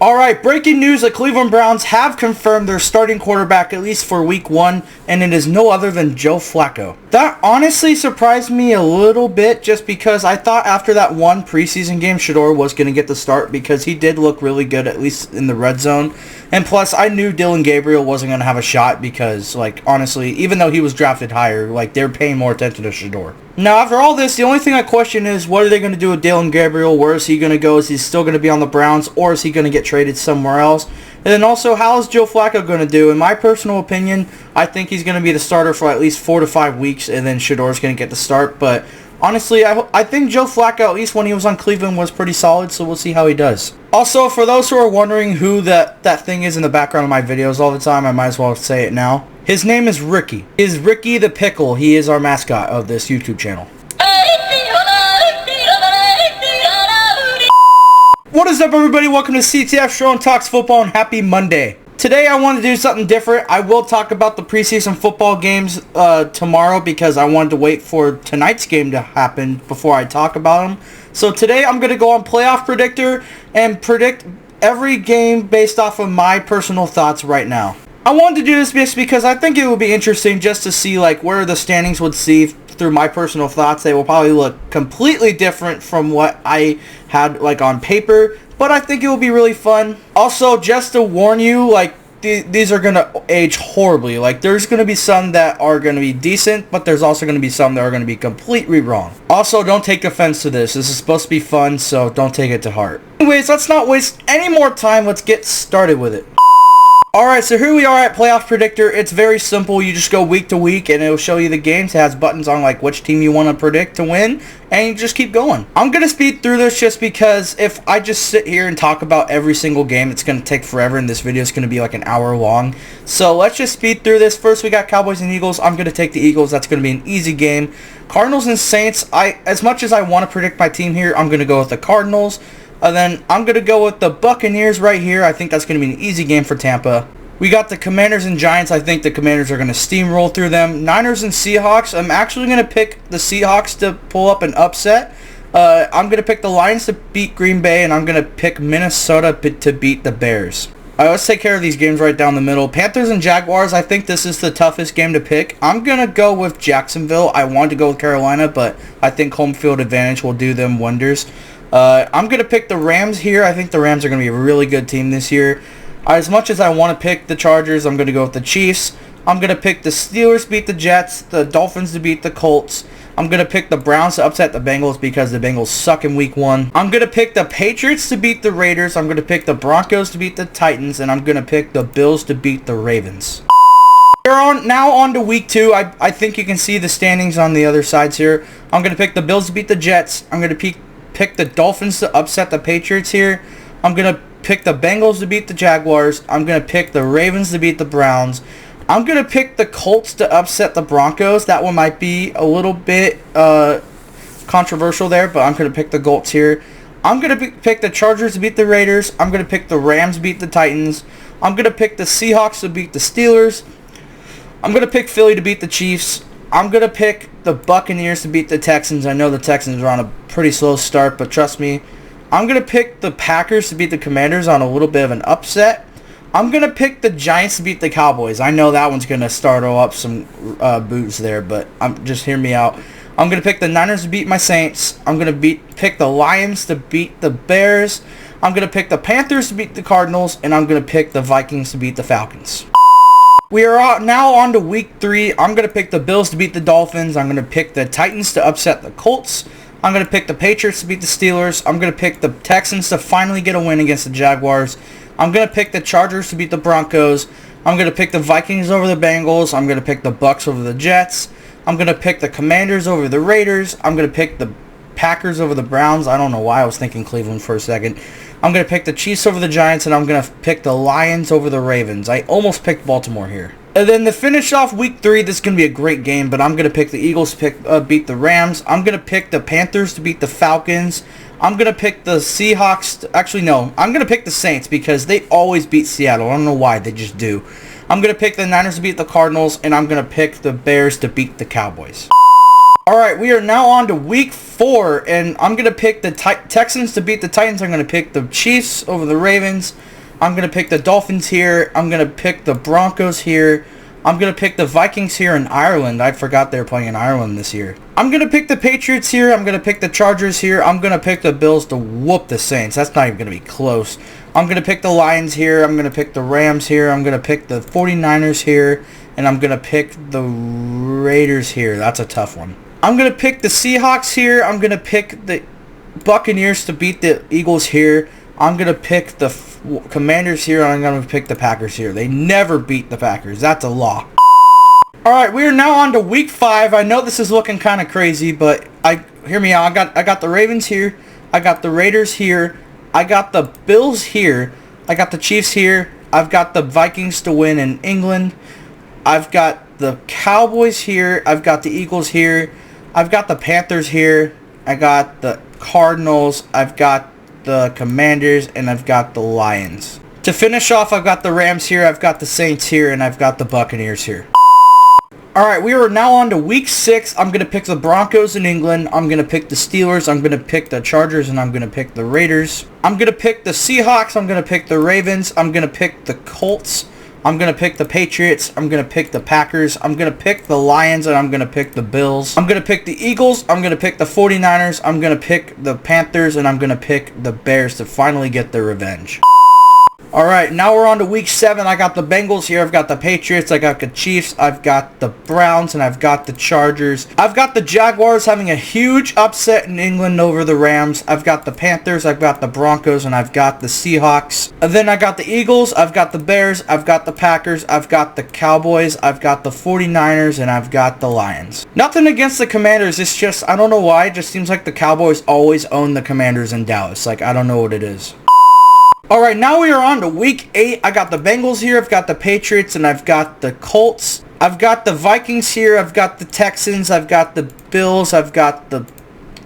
Alright, breaking news, the Cleveland Browns have confirmed their starting quarterback at least for week 1, and it is no other than Joe Flacco. That honestly surprised me a little bit just because I thought after that one preseason game, Shedeur was going to get the start because he did look really good, at least in the red zone. And plus, I knew Dylan Gabriel wasn't going to have a shot because, honestly, even though he was drafted higher, they're paying more attention to Shedeur. Now, after all this, the only thing I question is, what are they going to do with Dylan Gabriel? Where is he going to go? Is he still going to be on the Browns, or is he going to get traded somewhere else? And then also, how is Joe Flacco going to do? In my personal opinion, I think he's going to be the starter for at least 4 to 5 weeks, and then Shedeur's going to get the start. But honestly, I think Joe Flacco, at least when he was on Cleveland, was pretty solid, so we'll see how he does. Also, for those who are wondering who that thing is in the background of my videos all the time, I might as well say it now. His name is Ricky. Is Ricky the Pickle. He is our mascot of this YouTube channel. What is up, everybody? Welcome to CTF Show and Talks Football, and happy Monday. Today I want to do something different. I will talk about the preseason football games tomorrow because I wanted to wait for tonight's game to happen before I talk about them. So today I'm going to go on Playoff Predictor and predict every game based off of my personal thoughts right now. I wanted to do this just because I think it would be interesting just to see where the standings would see through my personal thoughts. They will probably look completely different from what I had on paper, but I think it will be really fun. Also, just to warn you, these are going to age horribly. There's going to be some that are going to be decent, but there's also going to be some that are going to be completely wrong. Also, don't take offense to this. This is supposed to be fun, so don't take it to heart. Anyways, let's not waste any more time. Let's get started with it. Alright, so here we are at Playoff Predictor. It's very simple. You just go week to week and it'll show you the games. It has buttons on which team you want to predict to win, and you just keep going. I'm going to speed through this just because if I just sit here and talk about every single game, it's going to take forever, and this video is going to be an hour long. So let's just speed through this. First, we got Cowboys and Eagles. I'm going to take the Eagles. That's going to be an easy game. Cardinals and Saints. As much as I want to predict my team here, I'm going to go with the Cardinals. And then I'm going to go with the Buccaneers right here. I think that's going to be an easy game for Tampa. We got the Commanders and Giants. I think the Commanders are going to steamroll through them. Niners and Seahawks. I'm actually going to pick the Seahawks to pull up an upset. I'm going to pick the Lions to beat Green Bay, and I'm going to pick Minnesota to beat the Bears. All right, let's take care of these games right down the middle. Panthers and Jaguars. I think this is the toughest game to pick. I'm going to go with Jacksonville. I wanted to go with Carolina, but I think home field advantage will do them wonders. I'm going to pick the Rams here. I think the Rams are going to be a really good team this year. As much as I want to pick the Chargers, I'm going to go with the Chiefs. I'm going to pick the Steelers to beat the Jets, the Dolphins to beat the Colts. I'm going to pick the Browns to upset the Bengals because the Bengals suck in week 1. I'm going to pick the Patriots to beat the Raiders. I'm going to pick the Broncos to beat the Titans. And I'm going to pick the Bills to beat the Ravens. We're now on to week 2. I think you can see the standings on the other sides here. I'm going to pick the Bills to beat the Jets. I'm going to pick the Dolphins to upset the Patriots here. I'm going to pick the Bengals to beat the Jaguars. I'm going to pick the Ravens to beat the Browns. I'm going to pick the Colts to upset the Broncos. That one might be a little bit controversial there, but I'm going to pick the Colts here. I'm going to pick the Chargers to beat the Raiders. I'm going to pick the Rams to beat the Titans. I'm going to pick the Seahawks to beat the Steelers. I'm going to pick Philly to beat the Chiefs. I'm going to pick the Buccaneers to beat the Texans. I know the Texans are on a pretty slow start, but trust me, I'm going to pick the Packers to beat the Commanders on a little bit of an upset. I'm going to pick the Giants to beat the Cowboys. I know that one's going to startle up some boots there, but just hear me out. I'm going to pick the Niners to beat my Saints. I'm going to pick the Lions to beat the Bears. I'm going to pick the Panthers to beat the Cardinals, and I'm going to pick the Vikings to beat the Falcons. We are now on to week 3. I'm going to pick the Bills to beat the Dolphins. I'm going to pick the Titans to upset the Colts. I'm going to pick the Patriots to beat the Steelers. I'm going to pick the Texans to finally get a win against the Jaguars. I'm going to pick the Chargers to beat the Broncos. I'm going to pick the Vikings over the Bengals. I'm going to pick the Bucks over the Jets. I'm going to pick the Commanders over the Raiders. I'm going to pick the Packers over the Browns. I don't know why I was thinking Cleveland for a second. I'm going to pick the Chiefs over the Giants, and I'm going to pick the Lions over the Ravens. I almost picked Baltimore here. And then to finish off week 3, this is going to be a great game, but I'm going to pick the Eagles to beat the Rams. I'm going to pick the Panthers to beat the Falcons. I'm going to pick the Seahawks. Actually, no. I'm going to pick the Saints because they always beat Seattle. I don't know why. They just do. I'm going to pick the Niners to beat the Cardinals, and I'm going to pick the Bears to beat the Cowboys. Alright, we are now on to week 4, and I'm going to pick the Texans to beat the Titans. I'm going to pick the Chiefs over the Ravens. I'm going to pick the Dolphins here. I'm going to pick the Broncos here. I'm going to pick the Vikings here in Ireland. I forgot they were playing in Ireland this year. I'm going to pick the Patriots here. I'm going to pick the Chargers here. I'm going to pick the Bills to whoop the Saints. That's not even going to be close. I'm going to pick the Lions here. I'm going to pick the Rams here. I'm going to pick the 49ers here. And I'm going to pick the Raiders here. That's a tough one. I'm going to pick the Seahawks here. I'm going to pick the Buccaneers to beat the Eagles here. I'm going to pick the Commanders here, and I'm going to pick the Packers here. They never beat the Packers. That's a law. Alright, we are now on to week 5. I know this is looking kind of crazy, but hear me out. I got the Ravens here. I got the Raiders here. I got the Bills here. I got the Chiefs here. I've got the Vikings to win in England. I've got the Cowboys here. I've got the Eagles here. I've got the Panthers here. I got the Cardinals. I've got the Commanders, and I've got the Lions. To finish off, I've got the Rams here. I've got the Saints here, and I've got the Buccaneers here. Alright, we are now on to week 6. I'm going to pick the Broncos in England. I'm going to pick the Steelers. I'm going to pick the Chargers, and I'm going to pick the Raiders. I'm going to pick the Seahawks. I'm going to pick the Ravens. I'm going to pick the Colts. I'm going to pick the Patriots. I'm going to pick the Packers. I'm going to pick the Lions, and I'm going to pick the Bills. I'm going to pick the Eagles. I'm going to pick the 49ers. I'm going to pick the Panthers, and I'm going to pick the Bears to finally get their revenge. Alright, now we're on to week 7. I got the Bengals here. I've got the Patriots. I got the Chiefs. I've got the Browns, and I've got the Chargers. I've got the Jaguars having a huge upset in England over the Rams. I've got the Panthers. I've got the Broncos, and I've got the Seahawks. And then I got the Eagles. I've got the Bears. I've got the Packers. I've got the Cowboys. I've got the 49ers, and I've got the Lions. Nothing against the Commanders. It's just, I don't know why. It just seems like the Cowboys always own the Commanders in Dallas. Like, I don't know what it is. Alright, now we are on to week 8. I got the Bengals here, I've got the Patriots, and I've got the Colts. I've got the Vikings here, I've got the Texans, I've got the Bills, I've got the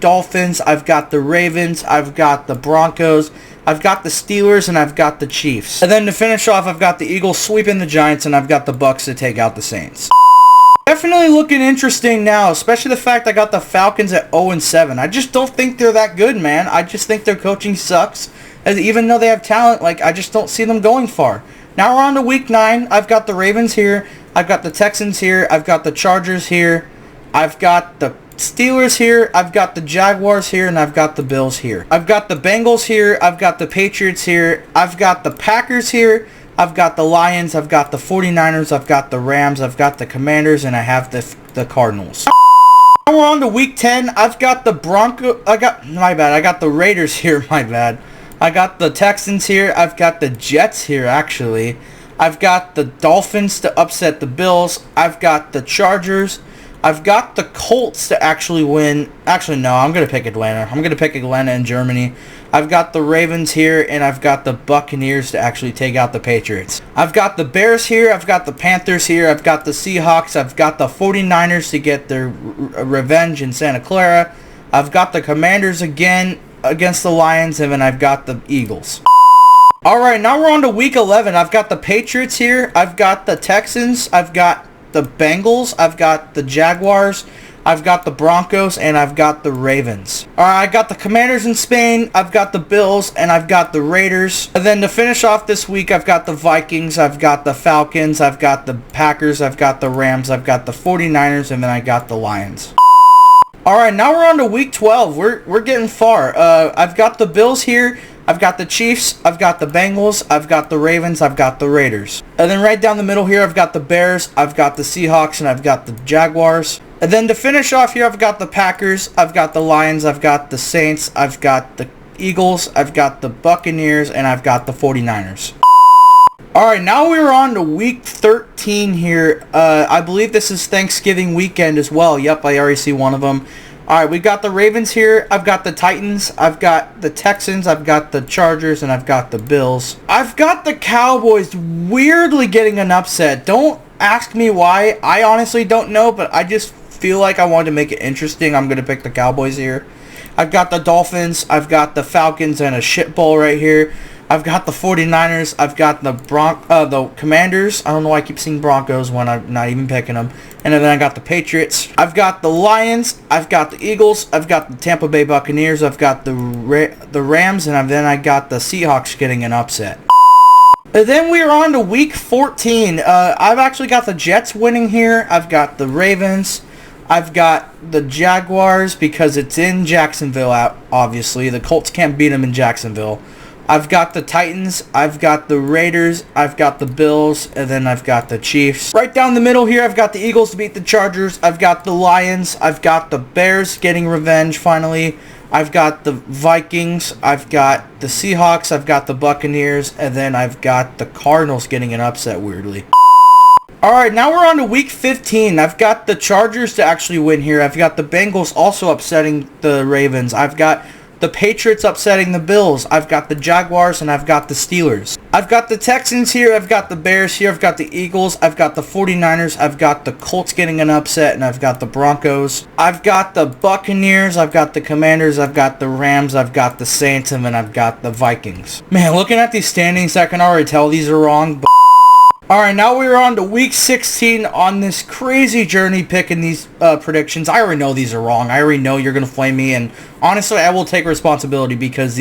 Dolphins, I've got the Ravens, I've got the Broncos, I've got the Steelers, and I've got the Chiefs. And then to finish off, I've got the Eagles sweeping the Giants, and I've got the Bucks to take out the Saints. Definitely looking interesting now, especially the fact I got the Falcons at 0-7. I just don't think they're that good, man. I just think their coaching sucks. As even though they have talent, like, I just don't see them going far. Now we're on to week 9. I've got the Ravens here. I've got the Texans here. I've got the Chargers here. I've got the Steelers here. I've got the Jaguars here. And I've got the Bills here. I've got the Bengals here. I've got the Patriots here. I've got the Packers here. I've got the Lions. I've got the 49ers. I've got the Rams. I've got the Commanders. And I have the Cardinals. Now we're on to week 10. I've got the I got the Raiders here. My bad. I got the Texans here. I've got the Jets here, actually. I've got the Dolphins to upset the Bills. I've got the Chargers. I've got the Colts to actually win. Actually, no, I'm going to pick Atlanta. I'm going to pick Atlanta in Germany. I've got the Ravens here, and I've got the Buccaneers to actually take out the Patriots. I've got the Bears here. I've got the Panthers here. I've got the Seahawks. I've got the 49ers to get their revenge in Santa Clara. I've got the Commanders again against the Lions, and then I've got the Eagles. Alright, now we're on to week 11. I've got the Patriots here. I've got the Texans. I've got the Bengals. I've got the Jaguars. I've got the Broncos, and I've got the Ravens. Alright, I got the Commanders in Spain. I've got the Bills, and I've got the Raiders. And then to finish off this week, I've got the Vikings. I've got the Falcons. I've got the Packers. I've got the Rams. I've got the 49ers, and then I got the Lions. Alright, now we're on to week 12. We're getting far. I've got the Bills here. I've got the Chiefs. I've got the Bengals. I've got the Ravens. I've got the Raiders. And then right down the middle here, I've got the Bears. I've got the Seahawks. And I've got the Jaguars. And then to finish off here, I've got the Packers. I've got the Lions. I've got the Saints. I've got the Eagles. I've got the Buccaneers. And I've got the 49ers. Alright, now we're on to week 13 here. I believe this is Thanksgiving weekend as well. Yep, I already see one of them. Alright, we got the Ravens here. I've got the Titans. I've got the Texans. I've got the Chargers. And I've got the Bills. I've got the Cowboys weirdly getting an upset. Don't ask me why. I honestly don't know, but I just feel like I wanted to make it interesting. I'm going to pick the Cowboys here. I've got the Dolphins. I've got the Falcons and a shit bowl right here. I've got the 49ers. I've got the Commanders. I don't know why I keep seeing Broncos when I'm not even picking them. And then I got the Patriots. I've got the Lions. I've got the Eagles. I've got the Tampa Bay Buccaneers. I've got the Rams. And then I got the Seahawks getting an upset. And then we're on to week 14. I've actually got the Jets winning here. I've got the Ravens. I've got the Jaguars because it's in Jacksonville, obviously. The Colts can't beat them in Jacksonville. I've got the Titans, I've got the Raiders, I've got the Bills, and then I've got the Chiefs. Right down the middle here, I've got the Eagles to beat the Chargers. I've got the Lions. I've got the Bears getting revenge finally. I've got the Vikings. I've got the Seahawks. I've got the Buccaneers. And then I've got the Cardinals getting an upset, weirdly. Alright, now we're on to week 15. I've got the Chargers to actually win here. I've got the Bengals also upsetting the Ravens. I've got the Patriots upsetting the Bills. I've got the Jaguars, and I've got the Steelers. I've got the Texans here. I've got the Bears here. I've got the Eagles. I've got the 49ers. I've got the Colts getting an upset, and I've got the Broncos. I've got the Buccaneers. I've got the Commanders. I've got the Rams. I've got the Saints, and then I've got the Vikings. Man, looking at these standings, I can already tell these are wrong, but alright, now we're on to week 16 on this crazy journey picking these predictions. I already know these are wrong. I already know you're going to flame me, and honestly, I will take responsibility because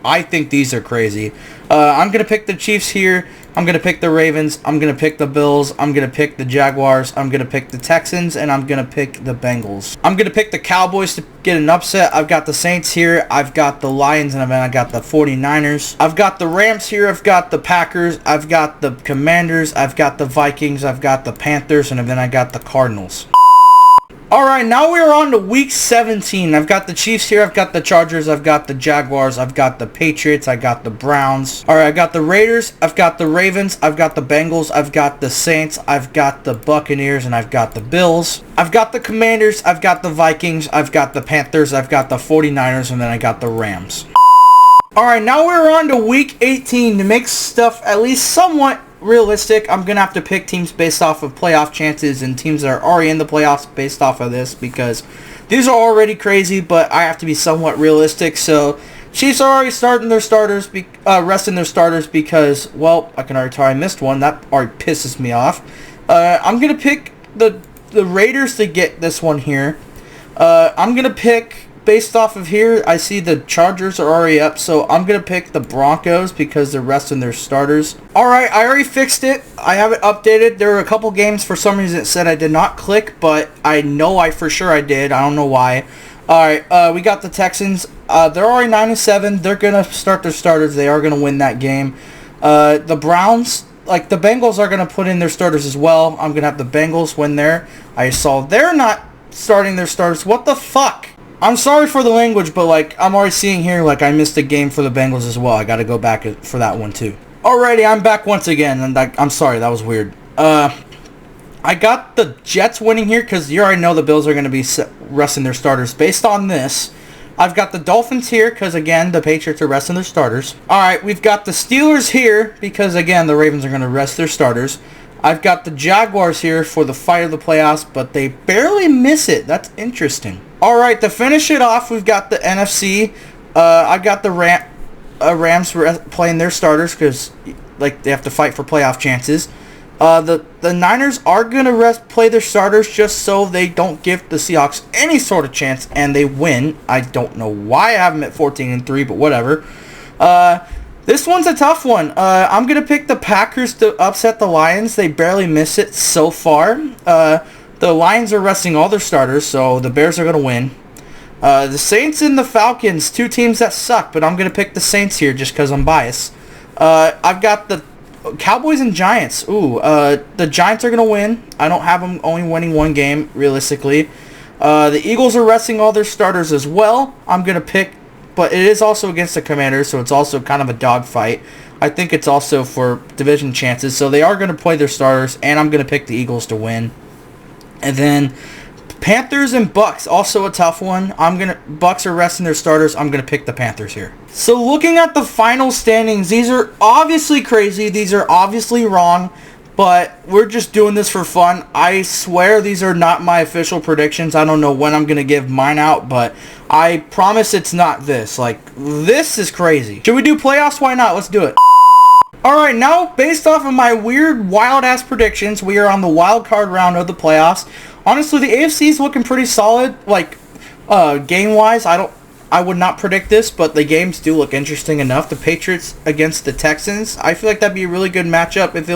I think these are crazy. I'm going to pick the Chiefs here. I'm going to pick the Ravens. I'm going to pick the Bills. I'm going to pick the Jaguars. I'm going to pick the Texans, and I'm going to pick the Bengals. I'm going to pick the Cowboys to get an upset. I've got the Saints here. I've got the Lions, and then I got the 49ers. I've got the Rams here. I've got the Packers. I've got the Commanders. I've got the Vikings. I've got the Panthers, and then I got the Cardinals. Alright, now we're on to week 17. I've got the Chiefs here. I've got the Chargers. I've got the Jaguars. I've got the Patriots. I got the Browns. Alright, I got the Raiders. I've got the Ravens. I've got the Bengals. I've got the Saints. I've got the Buccaneers. And I've got the Bills. I've got the Commanders. I've got the Vikings. I've got the Panthers. I've got the 49ers. And then I got the Rams. Alright, now we're on to week 18. To make stuff at least somewhat realistic, I'm going to have to pick teams based off of playoff chances and teams that are already in the playoffs based off of this because these are already crazy, but I have to be somewhat realistic. So Chiefs are already starting their starters, resting their starters because, well, I can already tell I missed one. That already pisses me off. I'm going to pick the Raiders to get this one here. I'm going to pick, based off of here, I see the Chargers are already up, so I'm going to pick the Broncos because they're resting their starters. Alright, I already fixed it. I have it updated. There were a couple games for some reason it said I did not click, but I know for sure I did. I don't know why. Alright, we got the Texans. They're already 9-7. They're going to start their starters. They are going to win that game. The Browns, like the Bengals, are going to put in their starters as well. I'm going to have the Bengals win there. I saw they're not starting their starters. What the fuck? I'm sorry for the language, but like I'm already seeing here like I missed a game for the Bengals as well. I got to go back for that one too. Alrighty, I'm back once again, and I'm sorry, that was weird. I got the Jets winning here because you already know the Bills are going to be resting their starters. Based on this, I've got the Dolphins here because, again, the Patriots are resting their starters. Alright, we've got the Steelers here because, again, the Ravens are going to rest their starters. I've got the Jaguars here for the fight of the playoffs, but they barely miss it. That's interesting. Alright, to finish it off, we've got the NFC. I've got the Rams playing their starters because like they have to fight for playoff chances. The Niners are going to play their starters just so they don't give the Seahawks any sort of chance and they win. I don't know why I have them at 14-3, but whatever. This one's a tough one. I'm going to pick the Packers to upset the Lions. They barely miss it so far. The Lions are resting all their starters, so the Bears are going to win. The Saints and the Falcons, two teams that suck, but I'm going to pick the Saints here just because I'm biased. I've got the Cowboys and Giants. The Giants are going to win. I don't have them only winning one game, realistically. The Eagles are resting all their starters as well. I'm going to pick, but it is also against the Commanders, so it's also kind of a dogfight. I think it's also for division chances, so they are going to play their starters, and I'm going to pick the Eagles to win. And then Panthers and Bucks, also a tough one. Bucks are resting their starters. I'm going to pick the Panthers here. So looking at the final standings, these are obviously crazy. These are obviously wrong. but we're just doing this for fun. I swear these are not my official predictions. I don't know when I'm going to give mine out, but I promise it's not this. Like, this is crazy. Should we do playoffs? Why not? Let's do it. Alright, now, based off of my weird, wild-ass predictions, we are on the wild card round of the playoffs. Honestly, the AFC is looking pretty solid. Like, game-wise, I would not predict this, but the games do look interesting enough. The Patriots against the Texans, I feel like that'd be a really good matchup if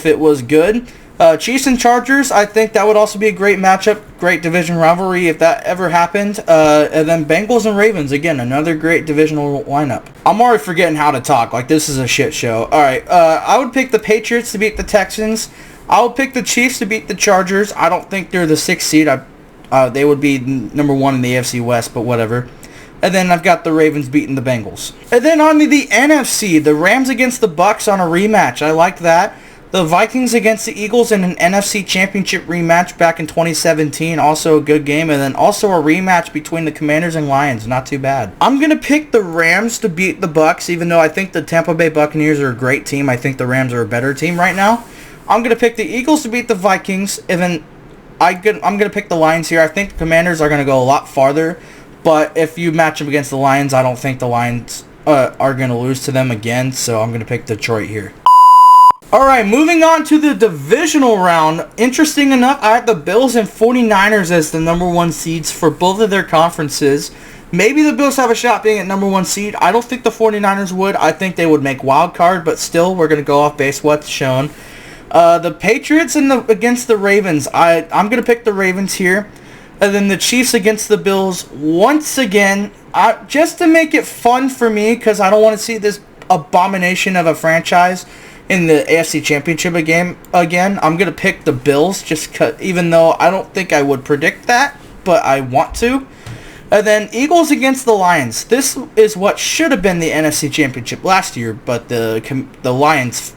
it was good. Chiefs and Chargers, I think that would also be a great matchup, great division rivalry if that ever happened. And then Bengals and Ravens, again, another great divisional lineup. I'm already forgetting how to talk. Like, this is a shit show. All right, I would pick the Patriots to beat the Texans. I would pick the Chiefs to beat the Chargers. I don't think they're the 6th seed. They would be number 1 in the AFC West, but whatever. And then I've got the Ravens beating the Bengals. And then on to the NFC, the Rams against the Bucks on a rematch. I like that. The Vikings against the Eagles in an NFC Championship rematch back in 2017. Also a good game. And then also a rematch between the Commanders and Lions. Not too bad. I'm going to pick the Rams to beat the Bucks, even though I think the Tampa Bay Buccaneers are a great team. I think the Rams are a better team right now. I'm going to pick the Eagles to beat the Vikings. And then I'm going to pick the Lions here. I think the Commanders are going to go a lot farther. But if you match them against the Lions, I don't think the Lions are going to lose to them again. So I'm going to pick Detroit here. Alright, moving on to the divisional round. Interesting enough, I have the Bills and 49ers as the number 1 seeds for both of their conferences. Maybe the Bills have a shot being at number 1 seed. I don't think the 49ers would. I think they would make wild card, but still, we're going to go off base what's shown. The Patriots against the Ravens. I'm going to pick the Ravens here. And then the Chiefs against the Bills once again. Just to make it fun for me, because I don't want to see this abomination of a franchise in the AFC Championship game again. I'm going to pick the Bills, even though I don't think I would predict that, but I want to. And then Eagles against the Lions. This is what should have been the NFC Championship last year, but the Lions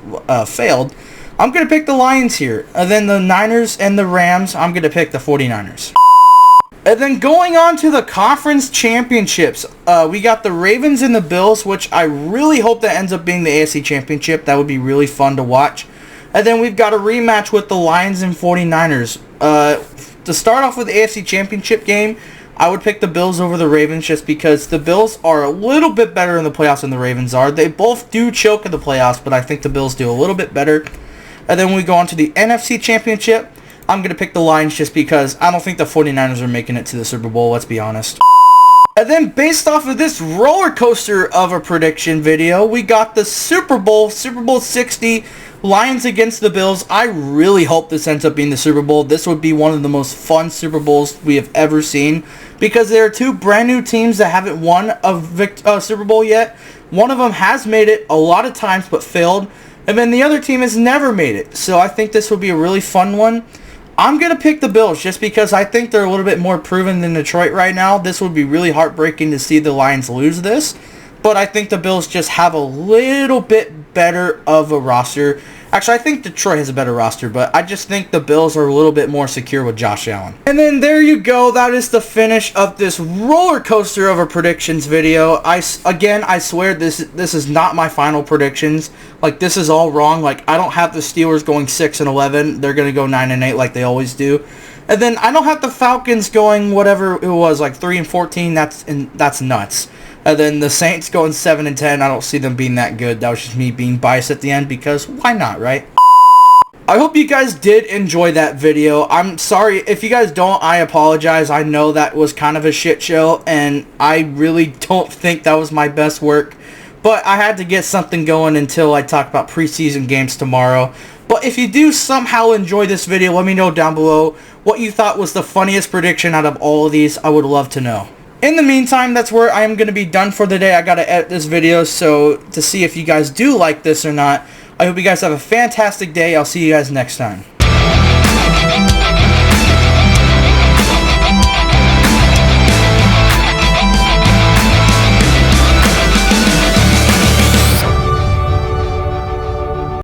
failed. I'm going to pick the Lions here. And then the Niners and the Rams, I'm going to pick the 49ers. And then going on to the conference championships, we got the Ravens and the Bills, which I really hope that ends up being the AFC Championship. That would be really fun to watch. And then we've got a rematch with the Lions and 49ers. To start off with the AFC Championship game, I would pick the Bills over the Ravens just because the Bills are a little bit better in the playoffs than the Ravens are. They both do choke in the playoffs, but I think the Bills do a little bit better. And then we go on to the NFC Championship. I'm going to pick the Lions just because I don't think the 49ers are making it to the Super Bowl, let's be honest. And then based off of this roller coaster of a prediction video, we got the Super Bowl 60, Lions against the Bills. I really hope this ends up being the Super Bowl. This would be one of the most fun Super Bowls we have ever seen because there are 2 brand new teams that haven't won a Super Bowl yet. One of them has made it a lot of times but failed, and then the other team has never made it. So I think this would be a really fun one. I'm going to pick the Bills just because I think they're a little bit more proven than Detroit right now. This would be really heartbreaking to see the Lions lose this. But I think the Bills just have a little bit better of a roster. Actually, I think Detroit has a better roster, but I just think the Bills are a little bit more secure with Josh Allen. And then there you go. That is the finish of this roller coaster of a predictions video. I swear this is not my final predictions. Like, this is all wrong. Like, I don't have the Steelers going 6-11. They're going to go 9-8 like they always do. And then I don't have the Falcons going whatever it was, like 3-14. That's nuts. And then the Saints going 7-10. I don't see them being that good. That was just me being biased at the end because why not, right? I hope you guys did enjoy that video. I'm sorry. If you guys don't, I apologize. I know that was kind of a shit show, and I really don't think that was my best work. But I had to get something going until I talk about preseason games tomorrow. But if you do somehow enjoy this video, let me know down below what you thought was the funniest prediction out of all of these. I would love to know. In the meantime, that's where I am going to be done for the day. I got to edit this video so to see if you guys do like this or not. I hope you guys have a fantastic day. I'll see you guys next time.